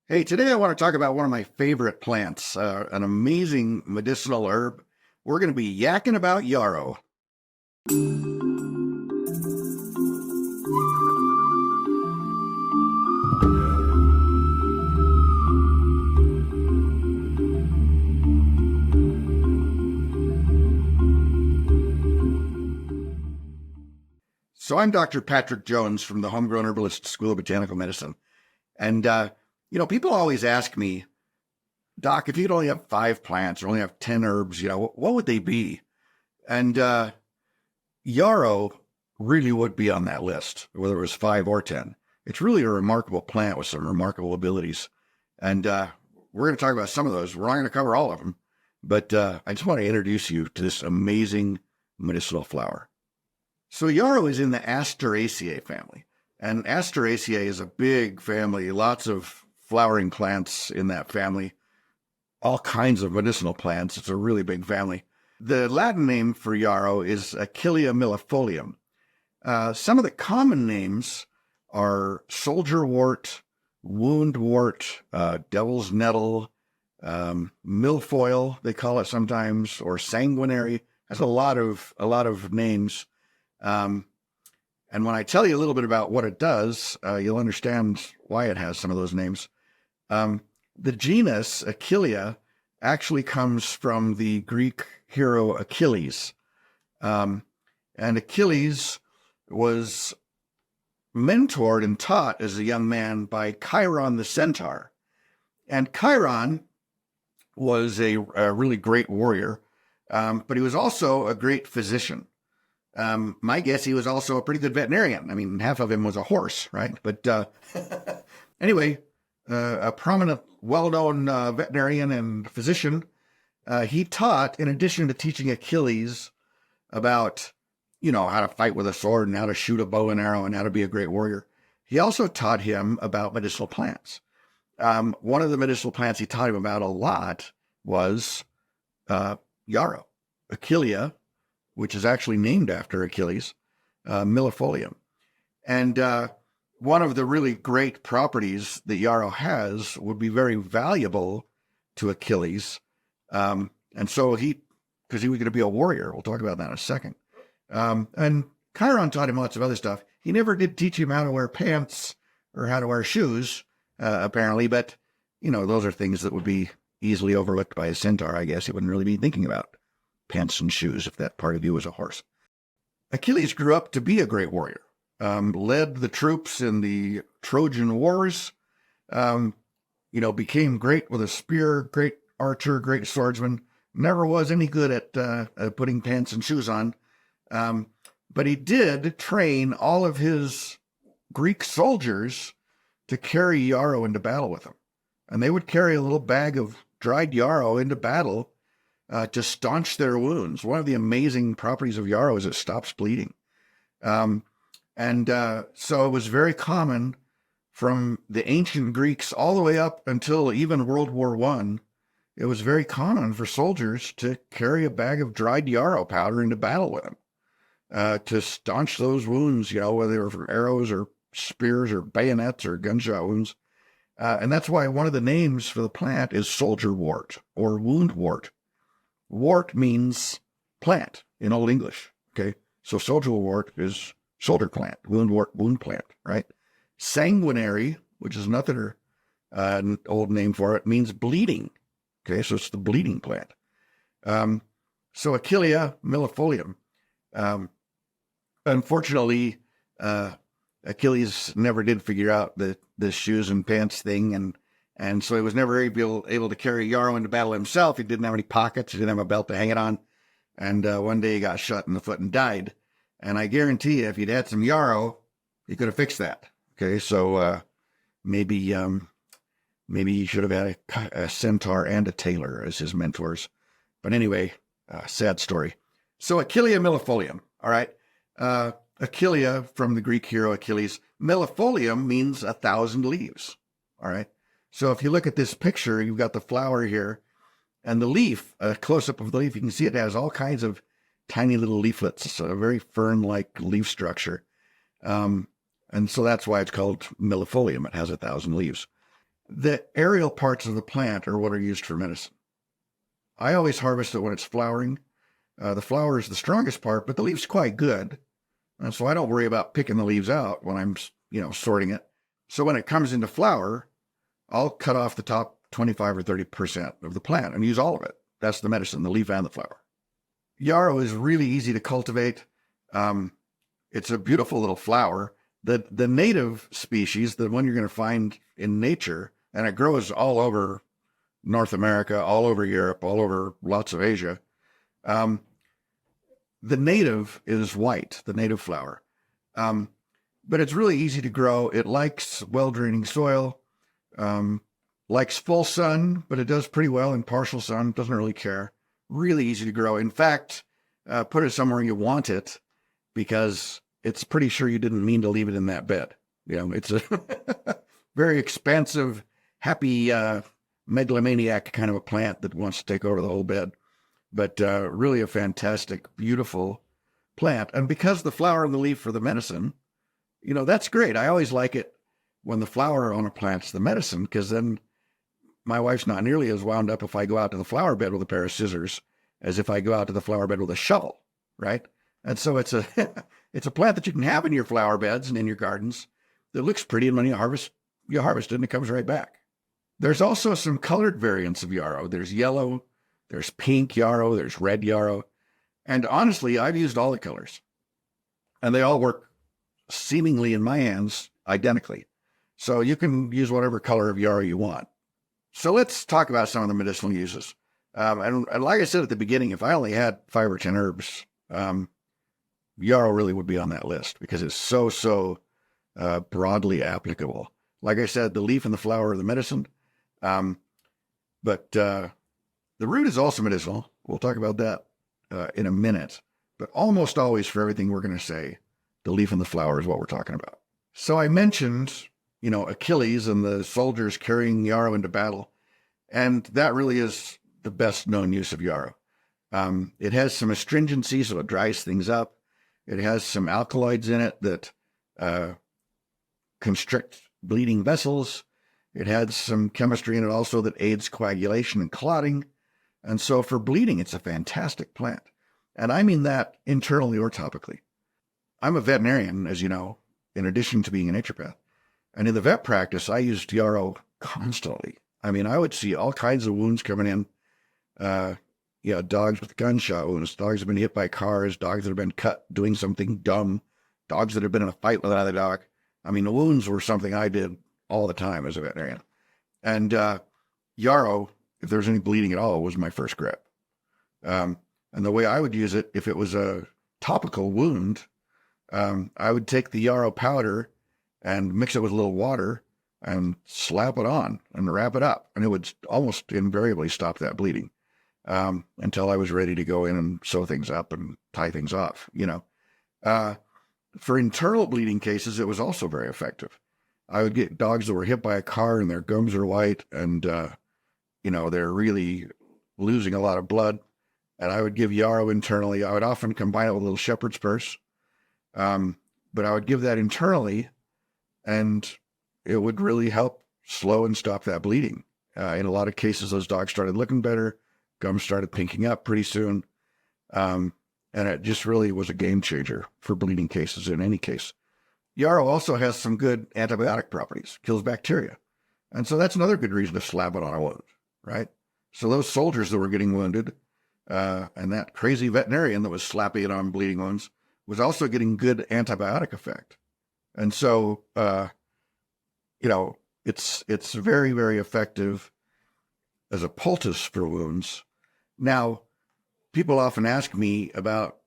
Hey, today I want to talk about one of my favorite plants, an amazing medicinal herb. We're going to be yakking about yarrow. So I'm Dr. Patrick Jones from the Homegrown Herbalist School of Botanical Medicine. And, people always ask me, Doc, if you could only have 5 plants or only have 10 herbs, what would they be? And yarrow really would be on that list, whether it was 5 or 10. It's really a remarkable plant with some remarkable abilities. And we're going to talk about some of those. We're not going to cover all of them, but I just want to introduce you to this amazing medicinal flower. So yarrow is in the Asteraceae family, and Asteraceae is a big family, lots of flowering plants in that family, all kinds of medicinal plants. It's a really big family. The Latin name for yarrow is Achillea millefolium. Some of the common names are soldier wort, wound wort, devil's nettle, milfoil, they call it sometimes, or sanguinary. Has a lot of names. And when I tell you a little bit about what it does, you'll understand why it has some of those names. The genus Achillea actually comes from the Greek hero Achilles. And Achilles was mentored and taught as a young man by Chiron the centaur. And Chiron was a really great warrior, but he was also a great physician. My guess, he was also a pretty good veterinarian. I mean, half of him was a horse, right? But anyway, a prominent, well-known veterinarian and physician, he taught, in addition to teaching Achilles about, how to fight with a sword and how to shoot a bow and arrow and how to be a great warrior, he also taught him about medicinal plants. One of the medicinal plants he taught him about a lot was yarrow, Achillea, which is actually named after Achilles, millefolium. And one of the really great properties that yarrow has would be very valuable to Achilles. And so because he was going to be a warrior, we'll talk about that in a second. And Chiron taught him lots of other stuff. He never did teach him how to wear pants or how to wear shoes, apparently, but, those are things that would be easily overlooked by a centaur, I guess. He wouldn't really be thinking about pants and shoes if that part of you was a horse. Achilles grew up to be a great warrior, led the troops in the Trojan Wars, became great with a spear, great archer, great swordsman, never was any good at putting pants and shoes on. But he did train all of his Greek soldiers to carry yarrow into battle with him. And they would carry a little bag of dried yarrow into battle to staunch their wounds. One of the amazing properties of yarrow is it stops bleeding. So it was very common from the ancient Greeks all the way up until even World War I. It was very common for soldiers to carry a bag of dried yarrow powder into battle with them to staunch those wounds, whether they were from arrows or spears or bayonets or gunshot wounds. And that's why one of the names for the plant is soldier wort or wound wort. Wort means plant in Old English, okay? So soldier wort is shoulder plant, wound wort, wound plant, right? Sanguinary, which is another old name for it, means bleeding, okay? So it's the bleeding plant. So Achillea millefolium. Unfortunately, Achilles never did figure out the shoes and pants thing, and so he was never able to carry yarrow into battle himself. He didn't have any pockets. He didn't have a belt to hang it on. And one day he got shot in the foot and died. And I guarantee you, if he'd had some yarrow, he could have fixed that. Okay, so maybe he should have had a centaur and a tailor as his mentors. But anyway, sad story. So Achillea millefolium, all right? Achillea, from the Greek hero Achilles. Millefolium means 1,000 leaves, all right? So if you look at this picture, you've got the flower here, and the leaf, a close-up of the leaf, you can see it has all kinds of tiny little leaflets. It's a very fern-like leaf structure. And so that's why it's called millefolium. It has 1,000 leaves. The aerial parts of the plant are what are used for medicine. I always harvest it when it's flowering. The flower is the strongest part, but the leaf's quite good. And so I don't worry about picking the leaves out when I'm, sorting it. So when it comes into flower, I'll cut off the top 25 or 30% of the plant and use all of it. That's the medicine, the leaf and the flower. Yarrow is really easy to cultivate. It's a beautiful little flower. The native species, the one you're going to find in nature, and it grows all over North America, all over Europe, all over lots of Asia. The native is white, the native flower. But it's really easy to grow. It likes well-draining soil, likes full sun, but it does pretty well in partial sun, doesn't really care. Really easy to grow. In fact, put it somewhere you want it because it's pretty sure you didn't mean to leave it in that bed. It's a very expansive, happy, megalomaniac kind of a plant that wants to take over the whole bed. But really a fantastic, beautiful plant. And because the flower and the leaf are the medicine, that's great. I always like it when the flower on a plant's the medicine, because then my wife's not nearly as wound up if I go out to the flower bed with a pair of scissors as if I go out to the flower bed with a shovel, right? And so it's a it's a plant that you can have in your flower beds and in your gardens that looks pretty, and when you harvest it and it comes right back. There's also some colored variants of yarrow. There's yellow, there's pink yarrow, there's red yarrow. And honestly, I've used all the colors. And they all work seemingly in my hands identically. So you can use whatever color of yarrow you want. So let's talk about some of the medicinal uses. And like I said at the beginning, if I only had 5 or 10 herbs, yarrow really would be on that list because it's so broadly applicable. Like I said, the leaf and the flower are the medicine. But the root is also medicinal. We'll talk about that in a minute. But almost always for everything we're going to say, the leaf and the flower is what we're talking about. So I mentioned, Achilles and the soldiers carrying yarrow into battle. And that really is the best known use of yarrow. It has some astringency, so it dries things up. It has some alkaloids in it that constrict bleeding vessels. It has some chemistry in it also that aids coagulation and clotting. And so for bleeding, it's a fantastic plant. And I mean that internally or topically. I'm a veterinarian, as you know, in addition to being a naturopath. And in the vet practice, I used yarrow constantly. I mean, I would see all kinds of wounds coming in. Dogs with gunshot wounds, dogs that have been hit by cars, dogs that have been cut doing something dumb, dogs that have been in a fight with another dog. I mean, the wounds were something I did all the time as a veterinarian. And yarrow, if there was any bleeding at all, was my first grip. And the way I would use it, if it was a topical wound, I would take the yarrow powder and mix it with a little water and slap it on and wrap it up. And it would almost invariably stop that bleeding until I was ready to go in and sew things up and tie things off, For internal bleeding cases, it was also very effective. I would get dogs that were hit by a car and their gums are white and, they're really losing a lot of blood. And I would give yarrow internally. I would often combine it with a little shepherd's purse. But I would give that internally and it would really help slow and stop that bleeding. In a lot of cases, those dogs started looking better. Gums started pinking up pretty soon. And it just really was a game changer for bleeding cases in any case. Yarrow also has some good antibiotic properties, kills bacteria. And so that's another good reason to slap it on a wound, right? So those soldiers that were getting wounded, and that crazy veterinarian that was slapping it on bleeding wounds was also getting good antibiotic effect. And so, it's very, very effective as a poultice for wounds. Now, people often ask me about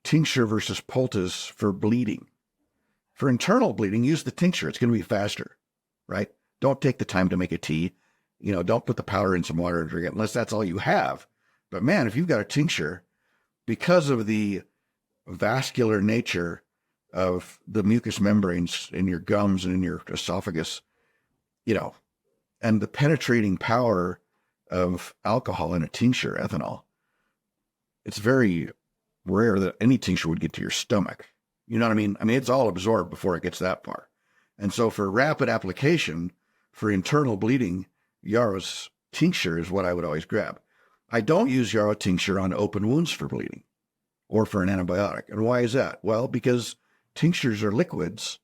tincture versus poultice for bleeding. For internal bleeding, use the tincture. It's going to be faster, right? Don't take the time to make a tea. Don't put the powder in some water and drink it unless that's all you have. But man, if you've got a tincture, because of the vascular nature of the mucous membranes in your gums and in your esophagus, and the penetrating power of alcohol in a tincture, ethanol, it's very rare that any tincture would get to your stomach. You know what I mean? I mean, it's all absorbed before it gets that far. And so for rapid application, for internal bleeding, Yarrow's tincture is what I would always grab. I don't use Yarrow tincture on open wounds for bleeding or for an antibiotic. And why is that? Well, because tinctures are liquids,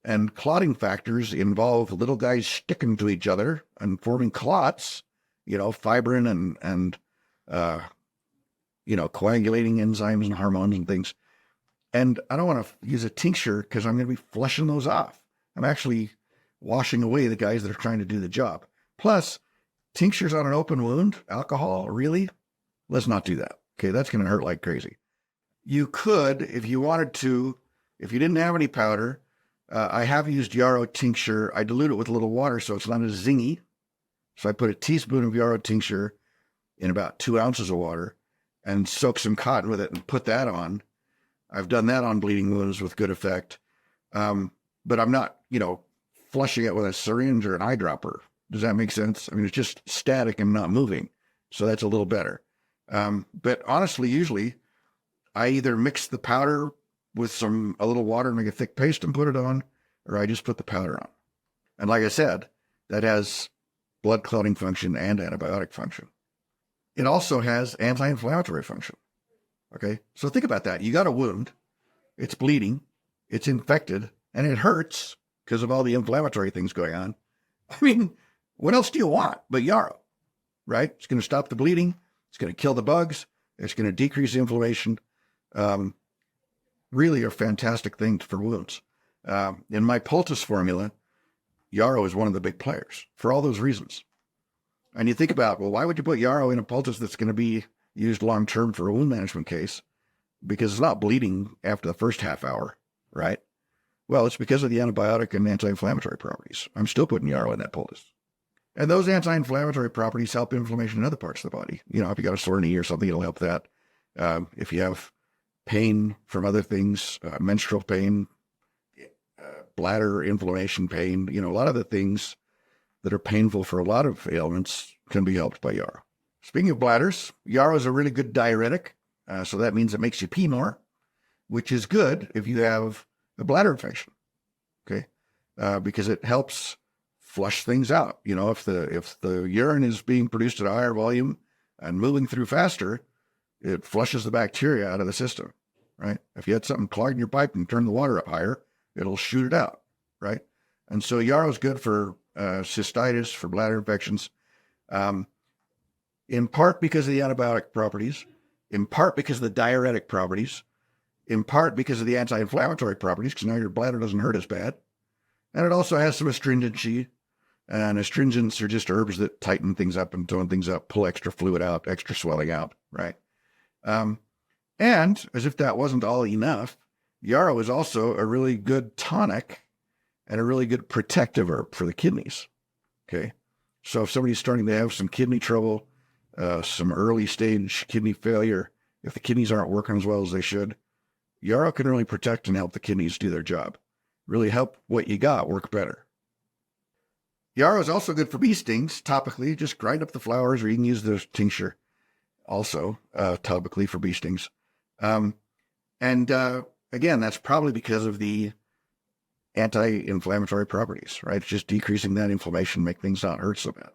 and clotting factors involve little guys sticking to each other and forming clots, fibrin and coagulating enzymes and hormones and things. And I don't want to use a tincture because I'm going to be flushing those off. I'm actually washing away the guys that are trying to do the job. Plus, tinctures on an open wound, alcohol, really? Let's not do that. Okay, that's going to hurt like crazy. You could, if you wanted to, if you didn't have any powder, I have used Yarrow tincture. I dilute it with a little water so it's not as zingy. So I put a teaspoon of Yarrow tincture in about 2 ounces of water and soak some cotton with it and put that on. I've done that on bleeding wounds with good effect. But I'm not, flushing it with a syringe or an eyedropper. Does that make sense? I mean, it's just static and not moving. So that's a little better. But honestly, usually I either mix the powder with a little water and make a thick paste and put it on, or I just put the powder on. And like I said, that has blood clotting function and antibiotic function. It also has anti-inflammatory function. Okay, so think about that. You got a wound, it's bleeding, it's infected, and it hurts because of all the inflammatory things going on. I mean, what else do you want but Yarrow, right? It's going to stop the bleeding. It's going to kill the bugs. It's going to decrease the inflammation. Really a fantastic thing for wounds. In my poultice formula, Yarrow is one of the big players for all those reasons. And you think about, well, why would you put Yarrow in a poultice that's going to be used long-term for a wound management case? Because it's not bleeding after the first half hour, right? Well, it's because of the antibiotic and anti-inflammatory properties. I'm still putting Yarrow in that poultice. And those anti-inflammatory properties help inflammation in other parts of the body. If you got a sore knee or something, it'll help that. If you have pain from other things, menstrual pain, bladder inflammation pain, a lot of the things that are painful for a lot of ailments can be helped by Yarrow. Speaking of bladders, Yarrow is a really good diuretic. So that means it makes you pee more, which is good if you have a bladder infection. Okay. Because it helps flush things out. If the urine is being produced at a higher volume and moving through faster, it flushes the bacteria out of the system, right? If you had something clogging your pipe and turn the water up higher, it'll shoot it out, right? And so Yarrow is good for cystitis, for bladder infections, in part because of the antibiotic properties, in part because of the diuretic properties, in part because of the anti-inflammatory properties, because now your bladder doesn't hurt as bad. And it also has some astringency. And astringents are just herbs that tighten things up and tone things up, pull extra fluid out, extra swelling out, right? And as if that wasn't all enough, Yarrow is also a really good tonic and a really good protective herb for the kidneys. Okay. So if somebody's starting to have some kidney trouble, some early stage kidney failure, if the kidneys aren't working as well as they should, Yarrow can really protect and help the kidneys do their job. Really help what you got work better. Yarrow is also good for bee stings topically. Just grind up the flowers, or you can use the tincture also topically for bee stings. Again, that's probably because of the anti-inflammatory properties, right? It's just decreasing that inflammation, make things not hurt so bad.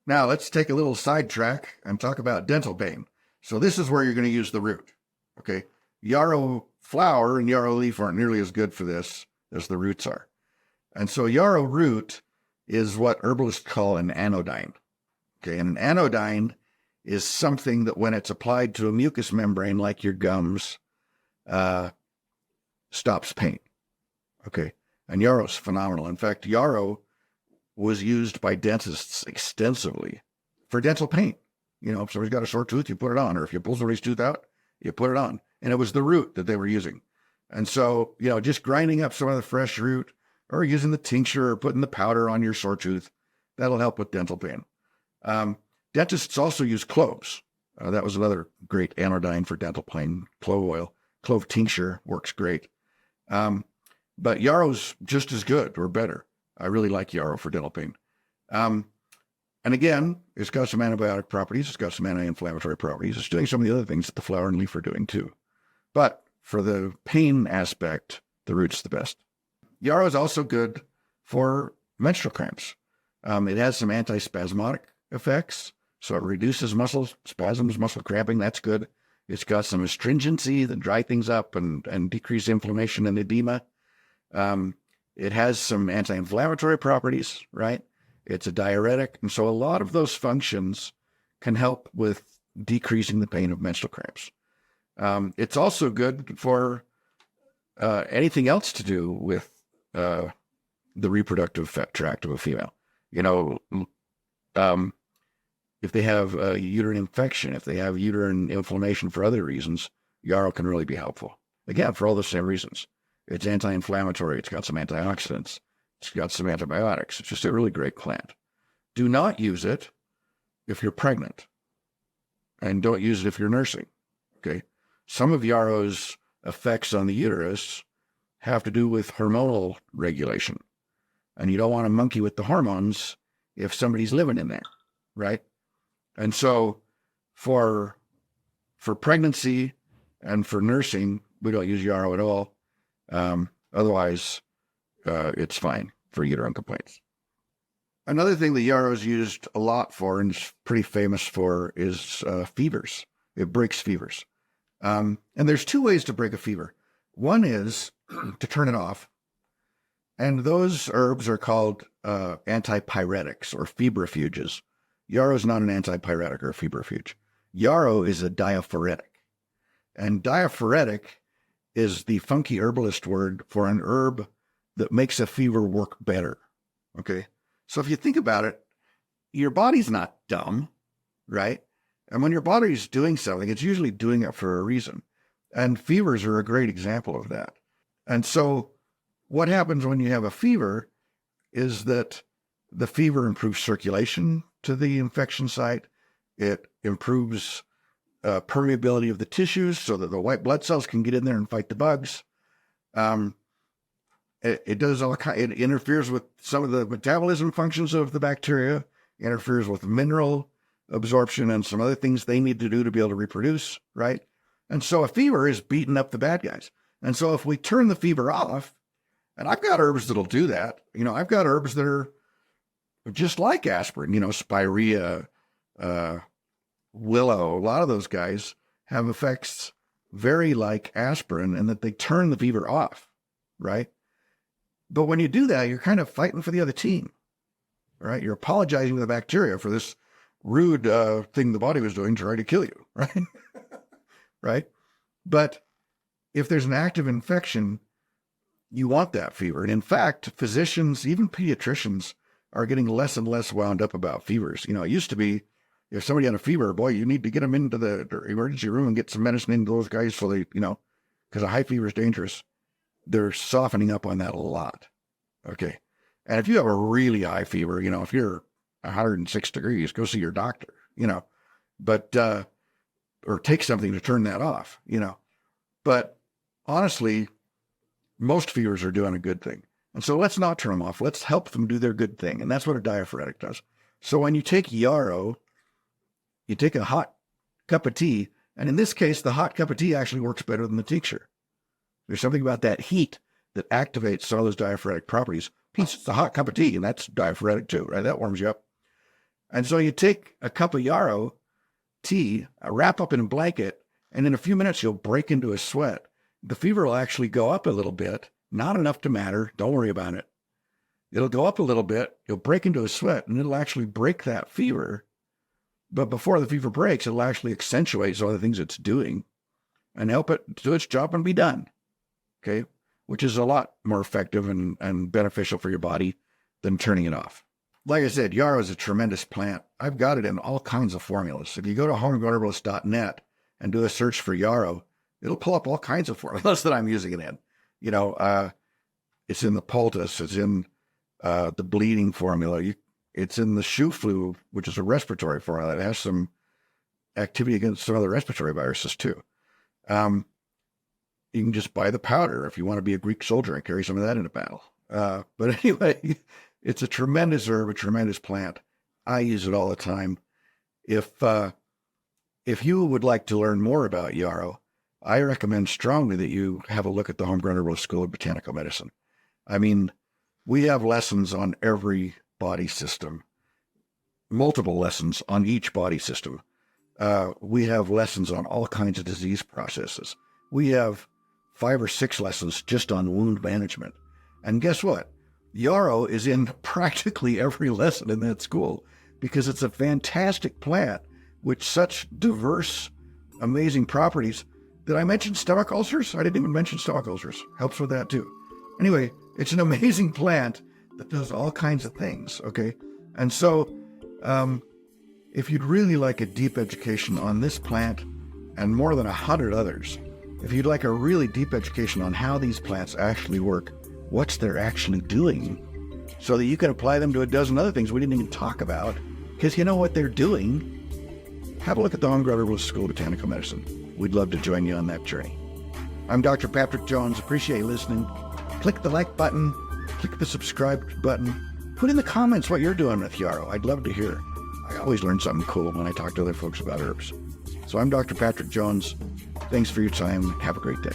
Now, let's take a little sidetrack and talk about dental pain. So this is where you're going to use the root, okay? Yarrow flower and yarrow leaf aren't nearly as good for this as the roots are. And so yarrow root is what herbalists call an anodyne, okay? And an anodyne is something that when it's applied to a mucous membrane like your gums, stops pain, okay? And yarrow's phenomenal. In fact, yarrow was used by dentists extensively for dental pain. If somebody's got a sore tooth, you put it on. Or if you pull somebody's tooth out, you put it on. And it was the root that they were using. And so, just grinding up some of the fresh root or using the tincture or putting the powder on your sore tooth, that'll help with dental pain. Dentists also use cloves. That was another great anodyne for dental pain, clove oil. Clove tincture works great. But yarrow's just as good or better. I really like yarrow for dental pain. And again, it's got some antibiotic properties. It's got some anti-inflammatory properties. It's doing some of the other things that the flower and leaf are doing too. But for the pain aspect, the root's the best. Yarrow is also good for menstrual cramps. It has some antispasmodic effects, so it reduces muscle spasms, muscle cramping. That's good. It's got some astringency that dry things up and decrease inflammation and edema. It has some anti-inflammatory properties, right? It's a diuretic. And so a lot of those functions can help with decreasing the pain of menstrual cramps. It's also good for anything else to do with the reproductive tract of a female. You know, if they have a uterine infection, if they have uterine inflammation for other reasons, yarrow can really be helpful. Again, for all the same reasons. It's anti-inflammatory. It's got some antioxidants. It's got some antibiotics. It's just a really great plant. Do not use it if you're pregnant. And don't use it if you're nursing. Okay. Some of yarrow's effects on the uterus have to do with hormonal regulation. And you don't want to monkey with the hormones if somebody's living in there, right? And so for pregnancy and for nursing, we don't use yarrow at all. Otherwise, it's fine for uterine complaints. Another thing that yarrow is used a lot for and is pretty famous for is fevers. It breaks fevers. And there's two ways to break a fever. One is to turn it off. And those herbs are called antipyretics or febrifuges. Yarrow is not an antipyretic or a febrifuge. Yarrow is a diaphoretic. And diaphoretic is the funky herbalist word for an herb that makes a fever work better. Okay? So if you think about it, your body's not dumb, right? And when your body's doing something, it's usually doing it for a reason. And fevers are a great example of that. And so what happens when you have a fever is that the fever improves circulation to the infection site. It improves permeability of the tissues so that the white blood cells can get in there and fight the bugs. It does it interferes with some of the metabolism functions of the bacteria, interferes with mineral absorption and some other things they need to do to be able to reproduce, right? And so a fever is beating up the bad guys. And so if we turn the fever off, and I've got herbs that'll do that. You know, I've got herbs that are just like aspirin, you know, spirea, willow. A lot of those guys have effects very like aspirin and that they turn the fever off, right? But when you do that, you're kind of fighting for the other team, right? You're apologizing to the bacteria for this rude thing the body was doing to try to kill you, right? Right? But if there's an active infection, you want that fever. And in fact, physicians, even pediatricians, are getting less and less wound up about fevers. You know, it used to be, if somebody had a fever, boy, you need to get them into the emergency room and get some medicine into those guys so they, you know, because a high fever is dangerous. They're softening up on that a lot. Okay. And if you have a really high fever, you know, if you're 106 degrees, go see your doctor, you know, but, or take something to turn that off, you know. But honestly, most fevers are doing a good thing. And so let's not turn them off. Let's help them do their good thing. And that's what a diaphoretic does. So when you take yarrow, you take a hot cup of tea, and in this case, the hot cup of tea actually works better than the tincture. There's something about that heat that activates some of those diaphoretic properties. It's a hot cup of tea, and that's diaphoretic too, right? That warms you up. And so you take a cup of yarrow tea, wrap up in a blanket, and in a few minutes, you'll break into a sweat. The fever will actually go up a little bit, not enough to matter. Don't worry about it. It'll go up a little bit. You'll break into a sweat, and it'll actually break that fever. But before the fever breaks, it'll actually accentuate some of the things it's doing and help it do its job and be done. Okay? Which is a lot more effective and beneficial for your body than turning it off. Like I said, yarrow is a tremendous plant. I've got it in all kinds of formulas. If you go to homegrownherbalist.net and do a search for yarrow, it'll pull up all kinds of formulas that I'm using it in. You know, it's in the poultice. It's in the bleeding formula. It's in the shoe flu, which is a respiratory formula. It has some activity against some other respiratory viruses too. You can just buy the powder if you want to be a Greek soldier and carry some of that into battle. But anyway, it's a tremendous herb, a tremendous plant. I use it all the time. If you would like to learn more about yarrow, I recommend strongly that you have a look at the Homegrown Herbalist School of Botanical Medicine. I mean, we have lessons on every body system, multiple lessons on each body system. We have lessons on all kinds of disease processes. We have 5 or 6 lessons just on wound management. And guess what? Yarrow is in practically every lesson in that school because it's a fantastic plant with such diverse, amazing properties. Did I mention stomach ulcers? I didn't even mention stomach ulcers. Helps with that too. Anyway, it's an amazing plant that does all kinds of things, okay? And so, if you'd really like a deep education on this plant and more than 100 others, if you'd like a really deep education on how these plants actually work, what they're actually doing, so that you can apply them to a dozen other things we didn't even talk about, because you know what they're doing, have a look at the Homegrown Herbalist School of Botanical Medicine. We'd love to join you on that journey. I'm Dr. Patrick Jones. Appreciate you listening. Click the like button, click the subscribe button, put in the comments what you're doing with Yarrow. I'd love to hear. I always learn something cool when I talk to other folks about herbs. So I'm Dr. Patrick Jones. Thanks for your time. Have a great day.